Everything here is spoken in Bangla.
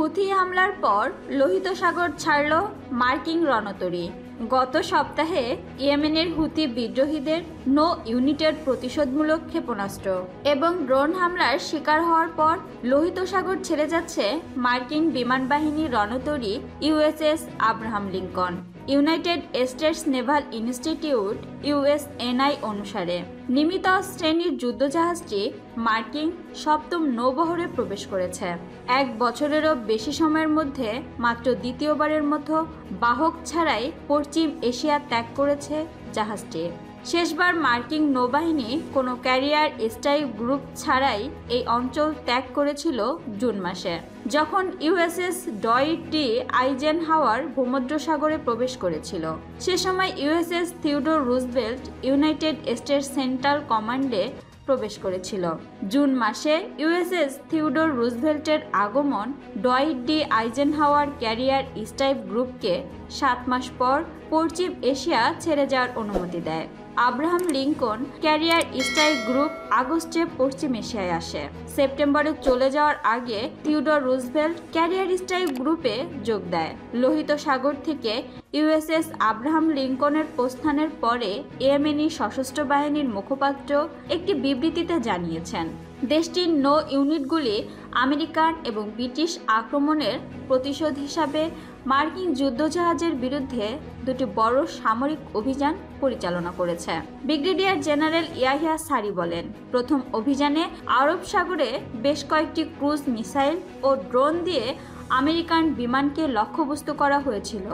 হুথি হামলার পর লোহিত সাগর ছাড়ল মার্কিন রণতরী। গত সপ্তাহে ইয়েমেনের হুথি বিদ্রোহীদের নো ইউনিটের প্রতিশোধমূলক ক্ষেপণাস্ত্র এবং ড্রোন হামলার শিকার হওয়ার পর লোহিত সাগর ছেড়ে যাচ্ছে মার্কিন বিমান বাহিনীর রণতরী USS Abraham Lincoln. United States Naval Institute USNI অনুসারে নিমিতজ শ্রেণীর যুদ্ধজাহাজটি মার্কিন সপ্তম নৌবহরে প্রবেশ করেছে। 1 বছরেরও বেশি সময়ের মধ্যে মাত্র দ্বিতীয়বারের মতো বাহক ছাড়াই পশ্চিম এশিয়া ত্যাগ করেছে জাহাজটি। শেষবার মার্কিন নৌবাহিনী কোনো ক্যারিয়ার স্ট্রাইক গ্রুপ ছাড়াই এই অঞ্চল ত্যাগ করেছিল জুন মাসে, যখন ইউএসএস ডয়েট ডি আইজেনহাওয়ার ভূমধ্যসাগরে প্রবেশ করেছিল। সে সময় USS Theodore Roosevelt United States Central কমান্ডে প্রবেশ করেছিল। জুন মাসে ইউএসএস থিওডোর রুজভেল্টের আগমন Dwight D Eisenhower carrier strike গ্রুপকে 7 মাস পর পশ্চিম এশিয়া ছেড়ে যাওয়ার অনুমতি দেয়। Abraham Lincoln career strike group আগস্টে পশ্চিম এশিয়ায় আসে। সেপ্টেম্বরে চলে যাওয়ার আগে থিওডোর রুজভেল্ট ক্যারিয়ার স্ট্রাইক গ্রুপে যোগ দেয়। লোহিত সাগর থেকে ইউএসএস আব্রাহাম লিঙ্কনের প্রস্থানের পরে ইয়েমেনি সশস্ত্র বাহিনীর মুখপাত্র একটি বিবৃতিতে জানিয়েছেন, দেশটির নৌ ইউনিটগুলি আমেরিকান এবং ব্রিটিশ আক্রমণের প্রতিশোধ হিসাবে মার্কিন যুদ্ধজাহাজের বিরুদ্ধে 2টি বড় সামরিক অভিযান পরিচালনা করেছে। ব্রিগেডিয়ার জেনারেল ইয়াহিয়া সারি বলেন, প্রথম অভিযানে আরব সাগরে বেশ কয়েকটি ক্রুজ মিসাইল ও ড্রোন দিয়ে আমেরিকান বিমানকে লক্ষ্যবস্তু করা হয়েছিল।